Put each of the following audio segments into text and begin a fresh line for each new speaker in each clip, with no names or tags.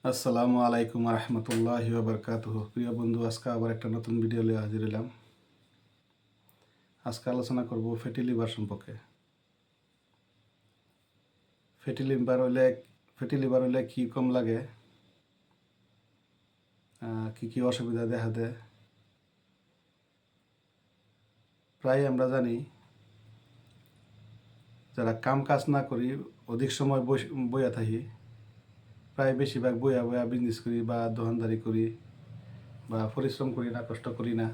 আসসালামু আলাইকুম রহমতুল্লাহি ওবরকাতুহ। প্রিয় বন্ধু, আজকে আবার একটা নতুন ভিডিও নিয়ে হাজির হলাম। আজকে আলোচনা করব ফ্যাটি লিভার সম্পর্কে। ফ্যাটি লিভার হলে কী কম লাগে, কি কি অসুবিধা দেখা দেয়। প্রায় আমরা জানি যারা কাম কাজ না করি, অধিক সময় বইয়া থাকি, প্রায় বেশিরভাগ বইয়া বইয়া বিজনেস করি বা দোকানদারি করি বা পরিশ্রম করি না, কষ্ট করি না,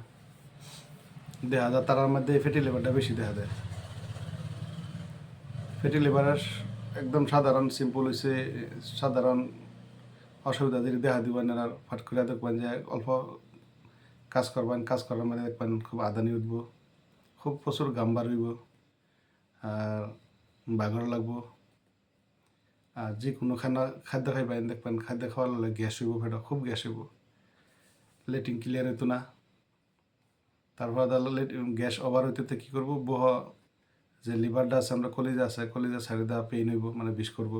দেখা যায় তার মধ্যে ফ্যাটি লিভারটা বেশি দেখা দেয়। ফ্যাটি লিভারের একদম সাধারণ সিম্পল হয়েছে, সাধারণ অসুবিধা যদি দেখা দিবেন আর ফাট করে দেখবেন যে অল্প কাজ করার মানে দেখবেন খুব আদানি উঠব, খুব প্রচুর গাম বার হইব আর বাগর লাগবো। আর যে কোনো খাদ্য খাইবেন দেখবেন খাদ্য খাওয়ার লগে গ্যাস হইব, ফেটা খুব গ্যাস হইব, লেটিন ক্লিয়ার হইতো না। তারপর গ্যাস ওভার হইতে কী করবো, যে লিভারটা আছে, আমরা কলিজা সাইডে দেওয়া পেইন হইব, মানে বিষ করবো,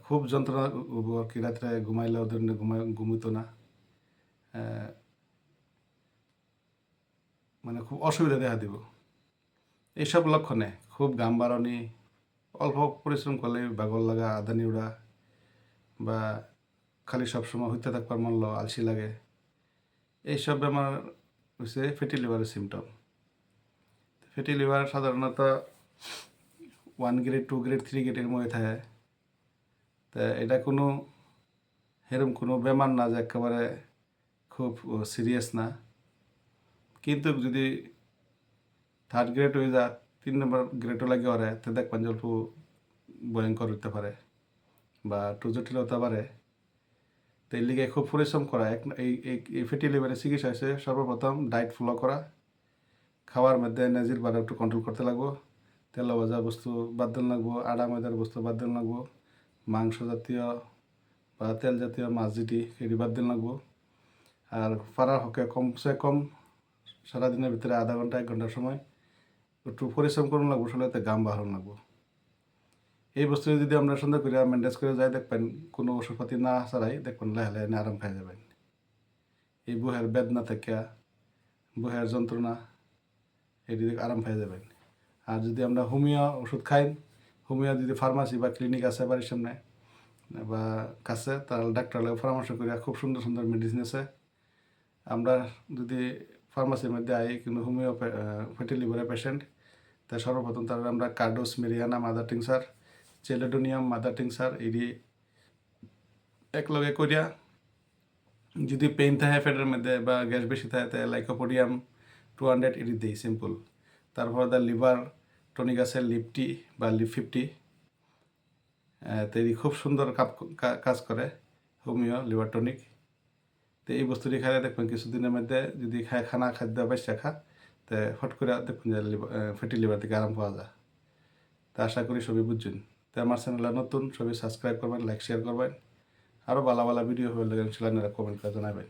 খুব যন্ত্রণা হবো আর কি। রাত্রে ঘুমাইলে ওদের ঘুমিতো না, মানে খুব অসুবিধা দেখা দিব। এইসব লক্ষণে খুব ঘাম বাড়ানি, অল্প পরিশ্রম করলে বাগল লাগা, আদানি উড়া, বা খালি সবসময় হইতে থাকবার মন আলসি লাগে, এইসব বেমার হচ্ছে ফ্যাটি লিভারের সিমটম। ফ্যাটি লিভার সাধারণত 1 গ্রেড 2 গ্রেড 3 গ্রেডের মধ্যে থাকে। তা এটা কোনো এরকম কোনো বেমার না যে একেবারে খুব সিরিয়াস না, কিন্তু যদি 3rd গ্রেড হয়ে যায়, 3 নম্বর গ্রেডও লাগে ওরে, তো দেখবেন যে অল্প ভয়ঙ্কর হতে পারে বা একটু জটিল হতে পারে। তো এর লিগে খুব পরিশ্রম করা। এই ফ্যাটি লিভারের চিকিৎসা হয়েছে সর্বপ্রথম ডায়েট ফলো করা, খাওয়ার মধ্যে এনার্জির বারে একটু কন্ট্রোল করতে লাগবো, তেল ভাজা বস্তু বাদ দিন লাগবো, আড়া ময়দার বস্তু বাদ দিন লাগবো, মাংস জাতীয় বা তেল জাতীয় মাছ যেটি এটি বাদ দিন লাগবো। আর পাড়ার হকে কমসে কম সারাদিনের ভিতরে আধা ঘন্টা 1 ঘন্টার সময় একটু পরিশ্রম করুন লাগবো, শরীরে গাম বাড়ানো লাগবো। এই বস্তু যদি আমরা সুন্দর করে মেনটেজ করে যাই, দেখবেন কোনো ওষুধপাতি না ছাড়াই দেখবেন লাহে লাহে আরাম পেয়ে যাবেন। এই বুহের বেদনা থেকে, বুহের যন্ত্রণা, এটি আরাম পেয়ে যাবেন। আর যদি আমরা হোমিও ওষুধ খাই, হোমিও যদি ফার্মাসি বা ক্লিনিক আছে বাড়ির সামনে বা কাছে, তাহলে ডাক্তার পরামর্শ করে খুব সুন্দর সুন্দর মেডিসিন আছে। আমরা যদি ফার্মাসির মধ্যে আই কিন্তু হোমিও ফ্যাটি লিভারের পেশেন্ট, তাই সর্বপ্রথম তারা আমরা carduus marianus mother tincture, chelidonium mother tincture এটি একলগে করিয়া, যদি পেইন থাকে পেটের মধ্যে বা গ্যাস বেশি থাকে, তাই লাইকোপোডিয়াম 200 এটি দিই সিম্পল। তারপর লিভার টনিক আছে লিপটি বা লিপ 50, তো এটি খুব সুন্দর কাজ করে হোমিও লিভার টনিক। তো এই বস্তুটি খাইলে দেখবেন কিছুদিনের মধ্যে যদি খাদ্য বেশি খা, তো ফট করে দেখবেন যে ফ্যাটি লিভার থেকে আরাম পাওয়া যায়। তা আশা করি সবই বুঝছেন। তো আমার চ্যানেলে নতুন, সবই সাবস্ক্রাইব করবেন, লাইক শেয়ার করবেন, আরও ভালো ভালো ভিডিও হয়ে লাগেন সেটা কমেন্ট করে জানাবেন।